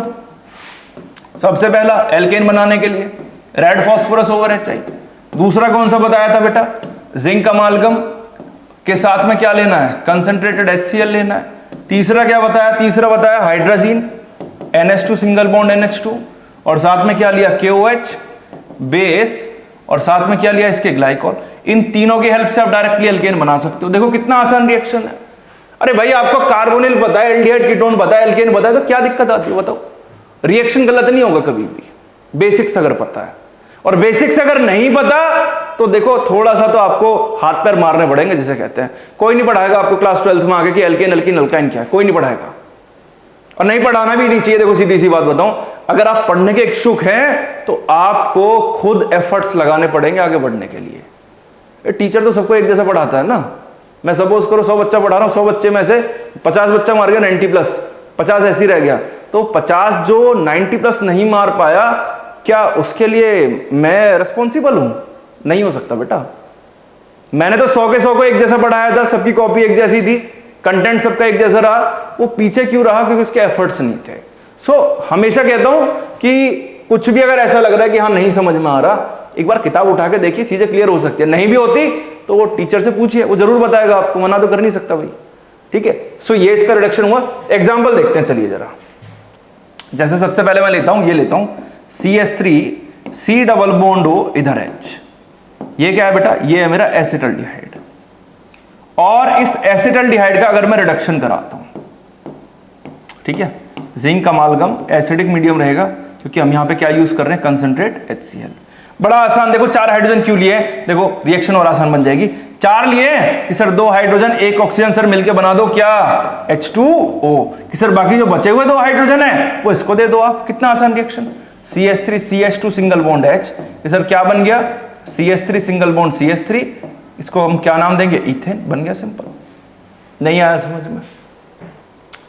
सबसे पहला एल्केन बनाने के लिए रेड फॉस्फोरस ओवर HI। दूसरा कौन सा बताया था बेटा? जिंक अमालगम के साथ में क्या लेना है? कंसंट्रेटेड HCl लेना है। तीसरा क्या बताया? तीसरा बताया hydrogen NH2 single bond NH2, और साथ में क्या लिया? KOH बेस, और साथ में क्या लिया? इसके ग्लाइकोल। इन तीनों की हेल्प से आप डायरेक्टली एल्केन बना सकते हो। देखो कितना आसान रिएक्शन है। अरे भाई आपको कार्बोनिल पता है, एल्डिहाइड कीटोन पता है, एल्केन पता है, तो क्या दिक्कत आती है बताओ? रिएक्शन गलत नहीं होगा कभी भी, बेसिक्स अगर पता है। और बेसिक्स अगर नहीं पता तो देखो थोड़ा सा तो आपको हाथ पैर मारने पड़ेंगे, जिसे कहते हैं। कोई नहीं पढ़ाएगा आपको क्लास 12th में आगे कि एल्केन एल्कीन अल्काइन क्या है, कोई नहीं पढ़ाएगा, और नहीं पढ़ाना भी नहीं चाहिए। देखो सीधी सी बात बताऊं, अगर आप पढ़ने के इच्छुक हैं तो आपको खुद एफर्ट्स लगाने पड़ेंगे आगे बढ़ने के लिए। टीचर तो सबको एक जैसा पढ़ाता है ना। मैं सपोज करो 100 बच्चा पढ़ा रहा हूं, 100 बच्चे में से 50 बच्चा मार गया 90+, 50 ऐसे ही रह गया, तो 50 जो 90+ नहीं मार पाया, क्या उसके लिए मैं रिस्पॉन्सिबल हूं? नहीं हो सकता बेटा। मैंने तो 100 के 100 को एक जैसा पढ़ाया था, सबकी कॉपी एक जैसी थी, कंटेंट सबका एक जैसा रहा। वो पीछे क्यों रहा? क्योंकि उसके एफर्ट्स नहीं थे। हमेशा कहता हूं कि कुछ भी अगर ऐसा लग रहा है कि हाँ नहीं समझ में आ रहा, एक बार किताब उठा के देखिए, चीजें क्लियर हो सकती है। नहीं भी होती तो वो टीचर से पूछिए, वो जरूर बताएगा आपको, मना तो कर नहीं सकता भाई। ठीक है, ये इसका रिडक्शन हुआ। एग्जाम्पल देखते हैं, चलिए जरा। जैसे सबसे पहले मैं लेता हूं, ये लेता हूं CH3 C double bond O इधर H। ये क्या है बेटा? ये है मेरा एसिटल्डिहाइड। और इस एसिटल्डिहाइड का अगर मैं रिडक्शन कराता हूं, ठीक है, जिंक अमालगम एसिडिक मीडियम रहेगा, क्योंकि हम यहां पे क्या यूज कर रहे हैं? Concentrate HCl। बड़ा आसान। देखो 4 हाइड्रोजन क्यों लिए? देखो रिएक्शन और आसान बन जाएगी। 4 लिए कि सर 2 हाइड्रोजन 1 ऑक्सीजन, सर मिलके बना दो क्या? H2O। कि सर बाकी जो बचे हुए 2 हाइड्रोजन है वो इसको दे दो आप। कितना आसान reaction. CH3 CH2 single bond H, कि सर क्या बन गया? CH3 सिंगल बॉन्ड CH3, इसको हम क्या नाम देंगे? इथेन। बन गया, सिंपल। नहीं आया समझ में?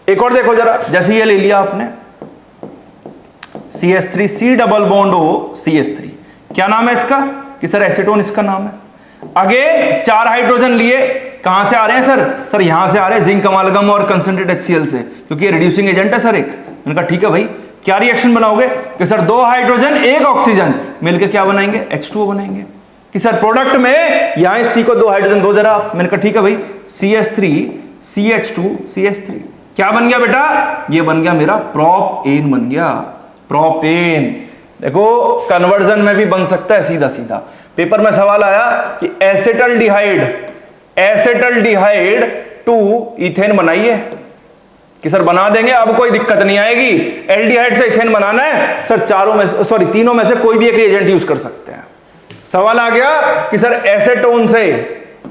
एक और देखो जरा, जैसे ये ले लिया आपने CH3 C double bond O CH3, क्या नाम है इसका? कि सर एसीटोन इसका नाम है। अगेन 4 हाइड्रोजन लिए, कहां से आ रहे हैं सर? सर यहां से आ रहे हैं जिंक अमालगम और कंसंट्रेट HCl से, क्योंकि ये रिड्यूसिंग एजेंट है सर एक। मैंने कहा ठीक है भाई, क्या रिएक्शन बनाओगे? कि सर 2 हाइड्रोजन 1 ऑक्सीजन मिलकर क्या बनाएंगे? H2O बनाएंगे। कि सर प्रोडक्ट में यहां C को 2 हाइड्रोजन दो जरा। मैंने कहा ठीक है भाई, CH3 CH2 CH3 क्या बन गया बेटा? ये बन गया मेरा प्रोपेन बन गया, प्रोपेन। देखो कन्वर्जन में भी बन सकता है सीधा सीधा। पेपर में सवाल आया कि एसिटल्डिहाइड टू इथेन बनाइए, कि सर बना देंगे, अब कोई दिक्कत नहीं आएगी। एल्डिहाइड से इथेन बनाना है सर, तीनों में से कोई भी एक एजेंट यूज कर सकते हैं। सवाल आ गया कि सर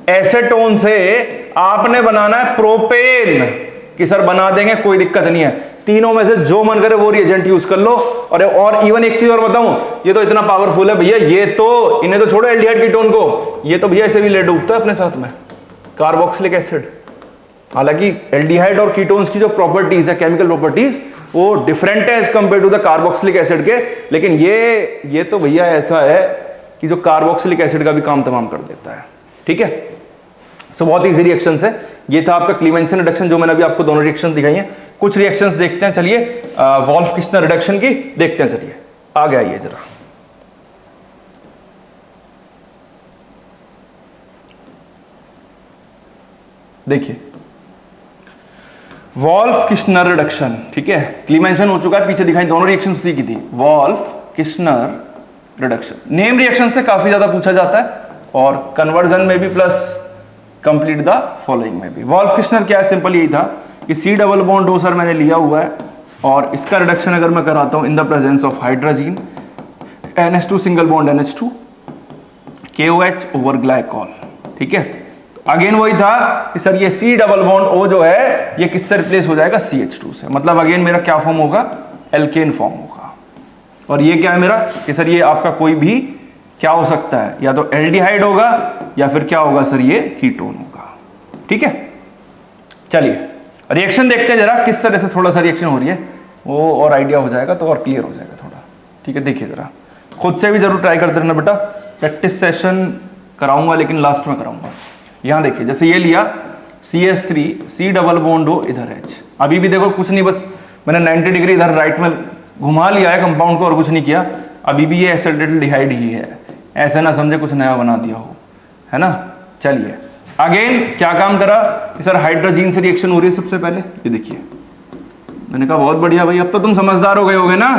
एसेटोन से आपने बनाना है प्रोपेन, कि सर बना देंगे, कोई दिक्कत नहीं है। तीनों में से जो मन करे वो रिएजेंट यूज कर लो। और इवन एक चीज और बताऊं, ये तो इतना पावरफुल है भैया, ये तो इन्हें तो छोड़ो एल्डिहाइड कीटोन को, ये तो भैया ऐसे भी ले डूबता है अपने साथ में, कार्बोक्सिलिक एसिड। हालांकि एल्डिहाइड और कीटोन्स की जो प्रॉपर्टीज है, केमिकल प्रॉपर्टीज, वो डिफरेंट है as compare to the carboxylic acid के, लेकिन ये तो भैया ऐसा है कि जो कार्बोक्सिलिक एसिड का भी काम तमाम कर देता है। ठीक है, बहुत इजी रिएक्शन है। ये था आपका क्लीमेंसन रिडक्शन, जो मैंने अभी आपको दोनों रिएक्शंस दिखाई हैं। कुछ रिएक्शंस देखते हैं, चलिए वॉल्फ-किश्नर रिडक्शन की देखते हैं। चलिए आगे आइए जरा। देखिए वॉल्फ किश्नर रिडक्शन, ठीक है, क्लीमेंशन हो चुका है, पीछे दिखाई दोनों रिएक्शन उसी की थी, Wolff Kishner reduction. Name reaction से काफी ज्यादा पूछा जाता है और कन्वर्जन में भी प्लस कंप्लीट द फॉलोइंग में भी। वॉल्फ किश्नर क्या है, सिंपल यही था कि C double bond O sir मैंने लिया हुआ है और इसका रिडक्शन अगर मैं कराता हूं इन the presence of hydrogen NH2 single bond NH2 KOH over glycol, ठीक है। अगेन वही था कि सर ये सी डबल बॉन्ड O जो है ये किससे रिप्लेस हो जाएगा, CH2 से, मतलब अगेन मेरा क्या फॉर्म होगा, एल्केन फॉर्म होगा। और ये क्या है मेरा कि सर ये आपका कोई भी क्या हो सकता है, या तो एल्डिहाइड होगा या फिर क्या होगा सर ये कीटोन होगा, ठीक है। चलिए रिएक्शन देखते हैं जरा किस तरह से थोड़ा सा रिएक्शन हो रही है, वो और आइडिया हो जाएगा तो और क्लियर हो जाएगा थोड़ा, ठीक है। देखिए जरा खुद से भी जरूर ट्राई करते रहना बेटा, प्रैक्टिस सेशन कराऊंगा लेकिन लास्ट में कराऊंगा। यहां देखिए जैसे ये लिया CH3 C double bond O इधर H, अभी भी देखो कुछ नहीं, बस मैंने 90 डिग्री इधर राइट में घुमा लिया है कंपाउंड को और कुछ नहीं किया, अभी भी ये एसिटाल्डिहाइड ही है, ऐसा ना समझे कुछ नया बना दिया हो, है ना। चलिए अगेन क्या काम करा कि सर हाइड्रोजन से रिएक्शन हो रही है सबसे पहले, ये देखिए मैंने कहा बहुत बढ़िया भाई, अब तो तुम समझदार हो गए होगे ना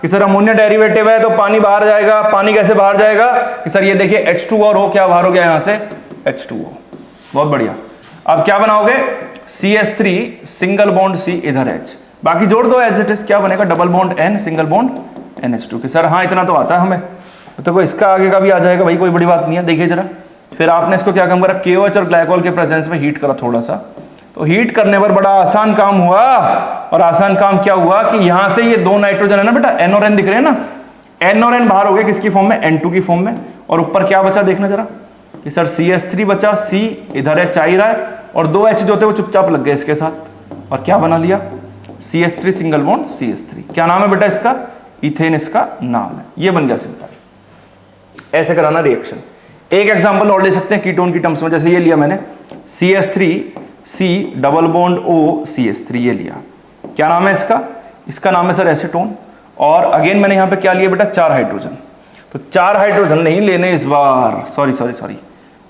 कि सर अमोनिया डेरिवेटिव है तो पानी बाहर जाएगा, पानी कैसे बाहर जाएगा कि सर ये देखिए H2 और O क्या बाहर हो गया यहां से H2O, बहुत बढ़िया। अब क्या बनाओगे CH3 सिंगल बॉन्ड C इधर H, बाकी जोड़ दो एज इट इज, क्या बनेगा double bond N single bond NH2 कि सर हाँ इतना तो आता है हमें, तो कोई इसका आगे का भी आ जाएगा भाई, कोई बड़ी बात नहीं है। देखिए जरा फिर आपने इसको क्या काम करा, KOH और ग्लाइकोल के प्रेजेंस में हीट करा थोड़ा सा, तो हीट करने पर बड़ा आसान काम हुआ। और आसान काम क्या हुआ कि यहां से ये दो नाइट्रोजन है ना बेटा, N और N दिख रहे हैं ना, N और N बाहर हो गए किसकी फॉर्म में, N2 की फॉर्म में, और ऊपर क्या बचा देखना जरा कि सर CH3 बचा, C इधर H आ ही रहा है और दो H जो थे वो चुपचाप लग गए इसके साथ, और क्या बना लिया CH3 सिंगल बॉन्ड CH3। क्या नाम है बेटा इसका, इथेन इसका नाम है, ये बन गया सिंपल। ऐसे कराना रिएक्शन। एक एग्जांपल और ले सकते हैं कीटोन की टर्म्स में, जैसे ये लिया मैंने CH3 C double bond O CH3, ये लिया, क्या नाम है इसका, इसका नाम है सर एसीटोन। और अगेन मैंने यहां पे क्या लिया बेटा, 4 हाइड्रोजन, तो 4 हाइड्रोजन नहीं लेने इस बार, सॉरी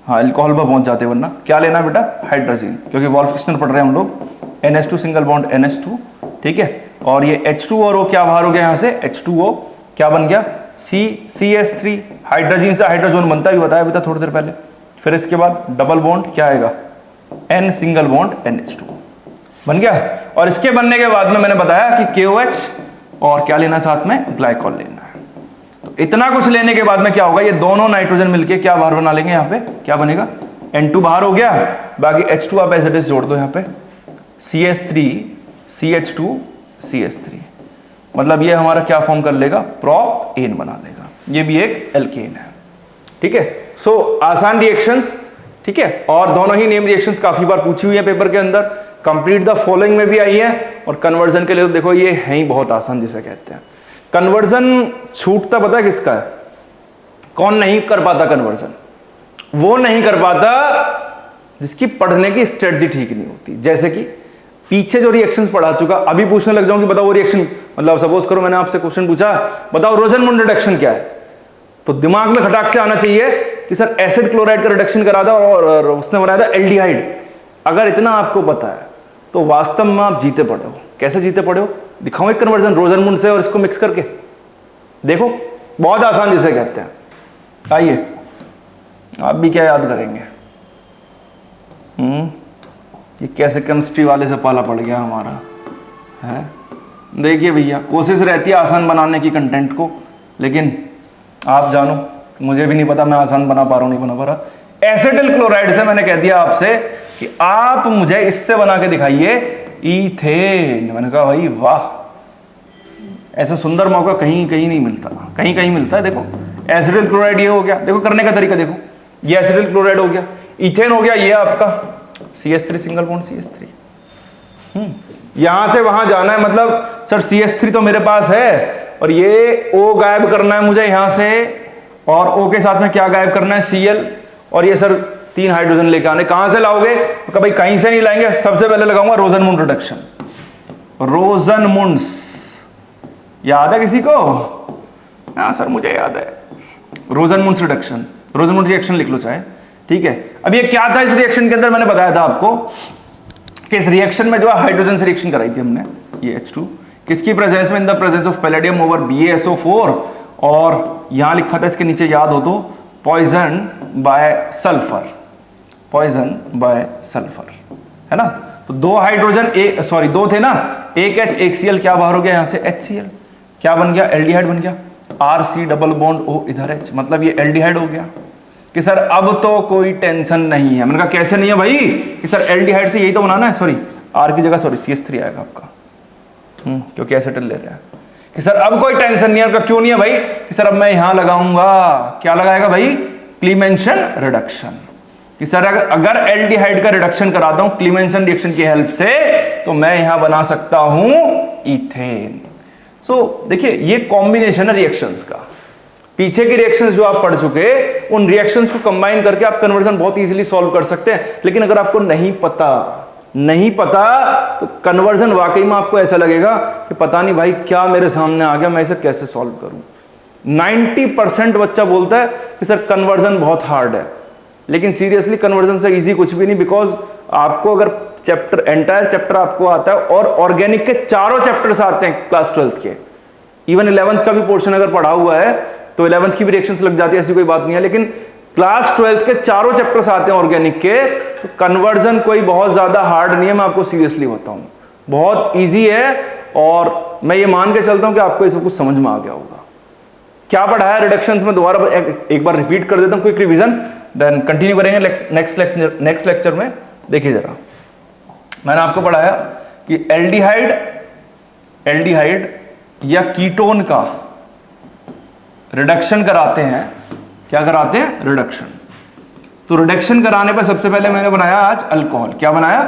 हाँ अल्कोहल पर पहुंच जाते, वरना क्या लेना बेटा हाइड्रोजन, क्योंकि वॉल्फ किश्नर पढ़ रहे हैं हम लोग, NH2 सिंगल बॉन्ड NH2, ठीक है। और ये H2 और O क्या बाहर हो गया यहां से, H2O क्या बन गया CH3, हाइड्रोजन से हाइड्रोजन बनता भी बताया बेटा थोड़ी देर पहले। फिर इसके बाद डबल बॉन्ड क्या आएगा, N सिंगल बॉन्ड NH2 बन गया। और इसके बनने के बाद में मैंने बताया कि KOH और क्या लेना साथ में, ग्लाइकॉल लेना है। तो इतना कुछ लेने के बाद में क्या होगा, ये दोनों नाइट्रोजन मिलके क्या बाहर बना लेंगे, यहाँ पे क्या बनेगा, N2 बाहर हो गया, बाकी H2 आप एज इट इज जोड़ दो यहाँ पे, CH3 CH2 CH3, मतलब ये हमारा क्या फॉर्म कर लेगा, प्रोपेन बना लेगा, ये भी एक एल्केन है, ठीक है। सो आसान रिएक्शंस, ठीक है, और दोनों ही नेम रिएक्शंस काफी बार पूछी हुई है पेपर के अंदर, कंप्लीट द फॉलोइंग में भी आई है, और कन्वर्जन के लिए तो देखो ये है ही बहुत आसान जिसे कहते हैं। कन्वर्जन छूटता पता है किसका है, कौन नहीं कर पाता कन्वर्जन, वो नहीं कर पाता जिसकी पढ़ने की स्ट्रेटजी ठीक नहीं होती। जैसे कि पीछे जो रिएक्शंस पढ़ा चुका, अभी पूछने लग जाऊं कि बताओ वो रिएक्शन, मतलब सपोज करो मैंने आपसे क्वेश्चन पूछा बताओ रोजनमुंड रिडक्शन क्या है, तो दिमाग में खटाक से आना चाहिए कि सर एसिड क्लोराइड का रिडक्शन करा था और उसने बनाया था एल्डिहाइड। अगर इतना आपको पता है तो वास्तव में आप जीते पड़े हो। कैसे जीते पड़े हो, दिखाऊं एक कन्वर्जन रोजनमुंड से और इसको मिक्स करके, देखो बहुत आसान जिसे कहते हैं। आइए आप भी क्या याद करेंगे, ये कैसे केमिस्ट्री वाले से पाला पड़ गया हमारा है। देखिए भैया कोशिश रहती है आसान बनाने की कंटेंट को, लेकिन आप जानो मुझे भी नहीं पता मैं आसान बना पा रहा हूं नहीं बना पा रहा। एसिटिल क्लोराइड से मैंने कह दिया आपसे कि आप मुझे इससे बना के दिखाइए ईथेन। मैंने कहा भाई वाह, ऐसा सुंदर मौका कहीं कहीं नहीं मिलता, कहीं कहीं मिलता है। देखो एसिटिल क्लोराइड ये हो गया, देखो करने का तरीका देखो, ये एसिटिल क्लोराइड हो गया, ईथेन हो गया, ये आपका CH3 सिंगल बॉन्ड CH3। यहां से वहां जाना है, मतलब सर CH3 तो मेरे पास है और ये O गायब करना है मुझे यहां से, और O के साथ में क्या गायब करना है Cl, और ये सर 3 हाइड्रोजन लेके आने। कहां से लाओगे, तो भाई कहीं से नहीं लाएंगे, सबसे पहले लगाऊंगा रोजनमुंड रिडक्शन। रोजनमुंड्स याद है किसी को? हाँ सर मुझे याद है, रोजनमुंड्स रिडक्शन, रोजनमुंड रिएक्शन लिख लो चाहे, ठीक है, अब ये क्या था इस रिएक्शन के अंदर, मैंने बताया था आपको कि इस रिएक्शन में जो है हाइड्रोजन से रिएक्शन कराई थी हमने, ये H2 किसकी प्रेजेंस में, इन the presence of palladium over BaSO4, और यहां लिखा था इसके नीचे याद हो तो poison by sulphur, poison by sulphur, है ना। तो दो हाइड्रोजन दो थे ना, एक H एक Cl, क्या बाहर हो गया यहां से HCl, क्या बन गया, एल्डिहाइड बन गया, RC डबल बॉन्ड O इधर H, मतलब ये एल्डिहाइड हो गया। कि सर अब तो कोई टेंशन नहीं है, मैंने कहा कैसे नहीं है भाई, कि सर एल्डिहाइड से यही तो बनाना है, सॉरी R की जगह सॉरी CH3 आएगा आपका, क्योंकि एसिटिल ले रहा है। कि सर अब कोई टेंशन नहीं है, क्यों नहीं है भाई, कि सर अब मैं यहां लगाऊंगा, क्या लगाएगा भाई, क्लीमेंशन रिडक्शन। कि सर अगर एल्डिहाइड का रिडक्शन कराता हूं क्लीमेंशन रिएक्शन की हेल्प से, तो मैं यहां बना सकता हूं इथेन। सो देखिए ये कॉम्बिनेशन है रिएक्शंस का, पीछे के रिएक्शंस जो आप पढ़ चुके, उन रिएक्शंस को कंबाइन करके आप कन्वर्जन बहुत इजीली सॉल्व कर सकते हैं। लेकिन अगर आपको नहीं पता तो कन्वर्जन वाकई में आपको ऐसा लगेगा कि पता नहीं भाई क्या मेरे सामने आ गया, मैं इसे कैसे सॉल्व करूं। 90% बच्चा बोलता है कि सर कन्वर्जन बहुत हार्ड है, लेकिन सीरियसली कन्वर्जन से इजी कुछ भी नहीं, बिकॉज आपको अगर चैप्टर एंटायर चैप्टर आपको आता है, और ऑर्गेनिक के चारों चैप्टर्स आते हैं क्लास 12th के, इवन 11th का भी पोर्शन अगर पढ़ा हुआ है तो 11th की भी रिएक्शंस लग जाती है, ऐसी कोई बात नहीं है। लेकिन क्लास 12th के चारों चैप्टर्स आते हैं ऑर्गेनिक के, तो कन्वर्जन कोई बहुत ज्यादा हार्ड नहीं है, मैं आपको सीरियसली बताऊं, बहुत इजी है। और मैं ये मान के चलता हूं कि आपको ये सब कुछ समझ में आ गया होगा। क्या पढ़ाया रिडक्शंस में, दोबारा एक बार रिपीट कर देता हूं, क्विक रिवीजन, देन कंटिन्यू करेंगे नेक्स्ट लेक्चर में। देखिए जरा, मैंने आपको पढ़ाया कि एल्डिहाइड या कीटोन का रिडक्शन कराते हैं, क्या कराते हैं, रिडक्शन। तो रिडक्शन कराने पर सबसे पहले मैंने बनाया आज अल्कोहल, क्या बनाया,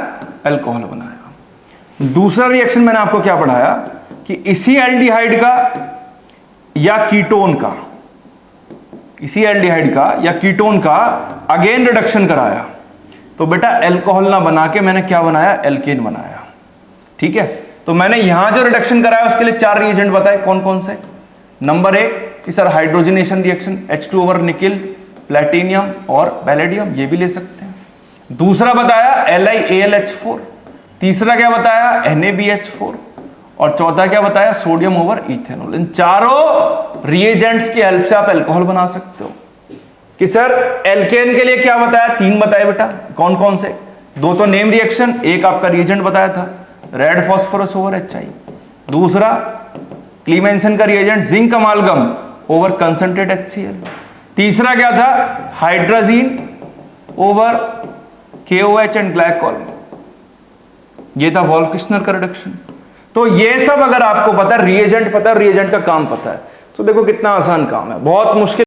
अल्कोहल बनाया। दूसरा रिएक्शन मैंने आपको क्या पढ़ाया कि इसी एल्डिहाइड का या कीटोन का, इसी एल्डिहाइड का या कीटोन का अगेन रिडक्शन कराया, तो बेटा अल्कोहल ना बना के मैंने क्या बनाया, एल्केन बनाया। ठीक है, तो मैंने यहां जो रिडक्शन कराया उसके लिए 4 रिएजेंट बताए, कौन कौन से। नंबर 1 कि sir hydrogenation reaction, H2 over nickel, platinum और पैलेडियम, ये भी ले सकते हैं। दूसरा बताया LiAlH4, तीसरा क्या बताया NaBH4, और चौथा क्या बताया सोडियम ओवर इथेनॉल। इन चारों रिएजेंट्स की हेल्प से आप अल्कोहल बना सकते हो। कि सर एल्केन के लिए क्या बताया, 3 बताए बेटा, कौन कौन से, 2 तो नेम रिएक्शन, एक आपका रिएजेंट बताया था रेड फॉस्फोरस ओवर HI, दूसरा क्लीमेंसन का reagent zinc अमालगम over concentrate HCl, तीसरा क्या था hydrazine over KOH and glycol, ये था वॉल्फ-किश्नर का रिडक्शन। तो ये सब अगर आपको पता है, रिएजेंट पता है, रिएजेंट का काम पता है, तो देखो कितना आसान काम है, बहुत मुश्किल